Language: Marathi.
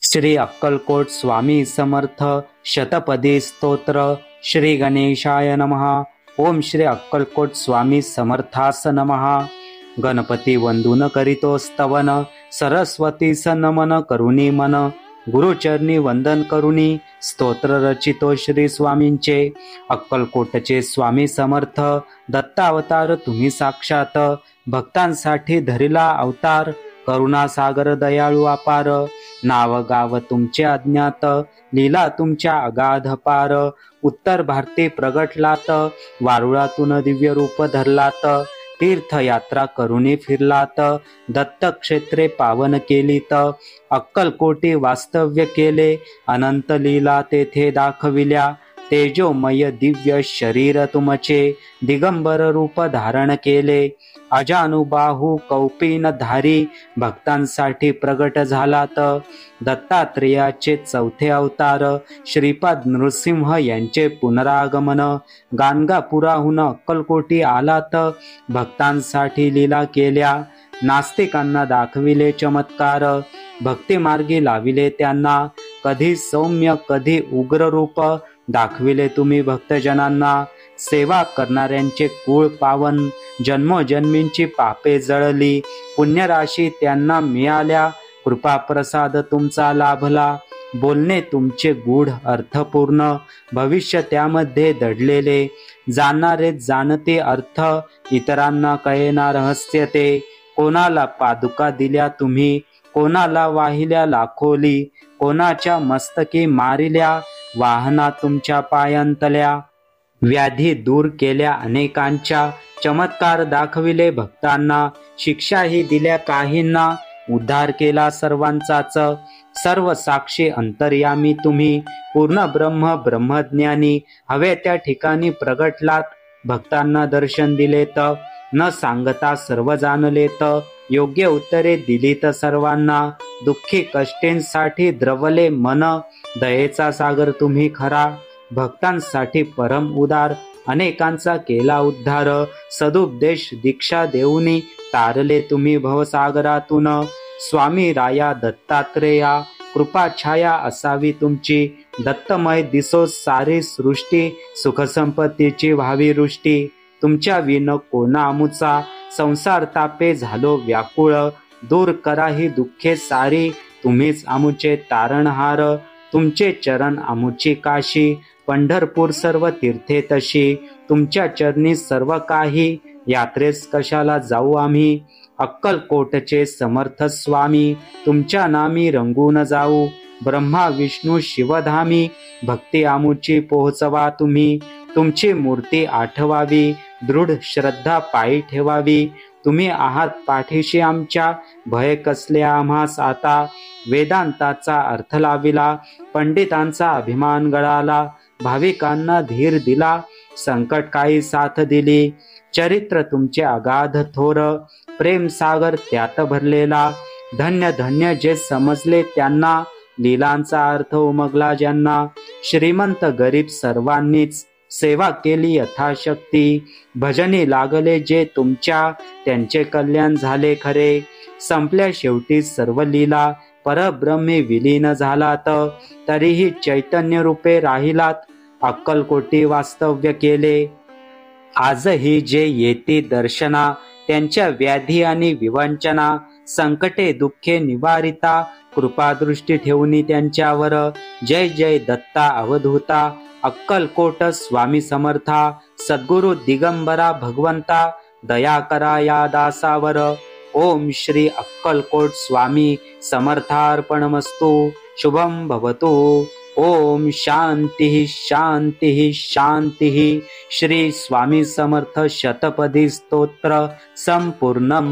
श्री अक्कलकोट स्वामी समर्थ शतपदी स्तोत्र। श्री गणेशाय नमः। ओम श्री अक्कलकोट स्वामी समर्थास नमः। गणपती वंदून करीतो स्तवन, सरस्वतीस नमन करुणी मन, गुरुचरणी वंदन करुणी स्तोत्र रचितो श्री स्वामींचे। अक्कलकोटचे स्वामी समर्थ, दत्तावतार तुम्ही साक्षात, भक्तांसाठी धरिला अवतार, करुणा सागर दयाळू अपार, नाव गाव तुमचे अज्ञात, लीला तुमच्या अगाध पार, उत्तर भारती प्रगटलात, वारुळातून दिव्य रूप धरलात, तीर्थयात्रा करुणी फिरलात, दत्त क्षेत्रे पावन केलीत, अक्कलकोटी वास्तव्य केले, अनंत लीला तेथे दाखविल्या, तेजोमय दिव्य शरीर तुमचे, दिगंबर रूप धारण केले, अजानुबाहू कौपीन धारी, भक्तांसाठी प्रगट झालात, दत्तात्रेयाचे चौथे अवतार, श्रीपाद नृसिंह यांचे पुनरागमन, गाणगापुराहून अक्कलकोटी आलात, भक्तांसाठी लीला केल्या, नास्तिकांना दाखविले चमत्कार, भक्तिमार्गी लाविले त्यांना, कधी सौम्य कधी उग्र रूप दाखविले तुम्ही भक्तजनांना, सेवा करणाऱ्यांचे कुळ पावन, जन्मोजन्मींची पापे जळली, पुण्यराशी त्यांना मिळाल्या, कृपा प्रसाद तुमचा लाभला, बोलणे तुमचे गूढ अर्थपूर्ण, भविष्य त्यामध्ये दडलेले, जाणणारे जाणते अर्थ, इतरांना कळेना रहस्य ते, कोणाला पादुका दिल्या तुम्ही, कोणाला वाहिल्या लाखोली, कोणाच्या मस्तकी मारिल्या, वाहना तुमच्या पायांतल्या, व्याधी दूर केल्या अनेकांच्या, चमत्कार दाखविले भक्तांना, शिक्षाही दिल्या काहींना, उद्धार केला सर्वांचाच, सर्व साक्षी अंतर्यामी तुम्ही, पूर्ण ब्रह्म ब्रह्मज्ञानी, हवे त्या ठिकाणी प्रगटलात, भक्तांना दर्शन दिलेत, न सांगता सर्व जाणलेत, योग्य उत्तरे दिलीत सर्वांना, दुःखी कष्टींसाठी द्रवले मन, दयेचा सागर तुम्ही खरा, भक्तांसाठी परम उदार, अनेकांचा केला उद्धार, सदुपदेश दीक्षा देऊनी तारले तुम्ही भवसागरातून, स्वामी राया दत्तात्रेया, कृपा छाया असावी तुमची, दत्तमय दिसो सारी सृष्टी, सुखसंपत्तीची व्हावी वृष्टी, तुमच्या विन कोणा आमुचा, संसार तापे झालो व्याकुळ, दूर करा ही दुःखे सारी, तुम्हीच आमुचे तारणहार, तुमचे चरण आमुची काशी, पंढरपूर सर्व तीर्थे तशी, तुमच्या चरणी सर्व काही, यात्रेस कशाला जाऊ आम्ही, अक्कलकोटचे समर्थ स्वामी, तुमच्या नामी रंगून जाऊ, ब्रह्मा विष्णू शिवधामी, भक्ती आमुची पोहोचवा तुम्ही, तुमची मूर्ती आठवावी, दृढ श्रद्धा पायी ठेवावी, तुम्ही आहात पाठीशी आमच्या, भय कसले आम्हास आता, वेदांताचा अर्थ लाविला, पंडितांचा अभिमान गळाला, भाविकांना धीर दिला, संकट काही साथ दिली, चरित्र तुमचे अगाध थोर, प्रेम सागर त्यात भरलेला, धन्य धन्य जे समजले त्यांना, लीलांचा अर्थ उमगला ज्यांना, श्रीमंत गरीब सर्वांनीच सेवा केली यथाशक्ती, भजनी लागले जे तुमच्या, त्यांचे कल्याण झाले खरे, संपल्या शेवटी सर्व लीला, परब्रह्मी विलीन झालात, तरीही चैतन्य रूपे राहिलात, अक्कलकोटी वास्तव्य केले, आजही जे येती दर्शना, त्यांच्या व्याधी आणि विवंचना, संकटे दुःखे निवारिता, कृपादृष्टी ठेवूनी त्यांच्यावर, जय जय दत्ता अवधूता, अक्कलकोट स्वामी समर्था, सद्गुरु दिगंबरा भगवंता, दया करा या दासावर, ओम श्री अक्कलकोट स्वामी समर्थार्पणमस्तु, शुभम भवतु, ओम शांती शांती शांती। श्री स्वामी समर्थ शतपदी स्तोत्र संपूर्णम।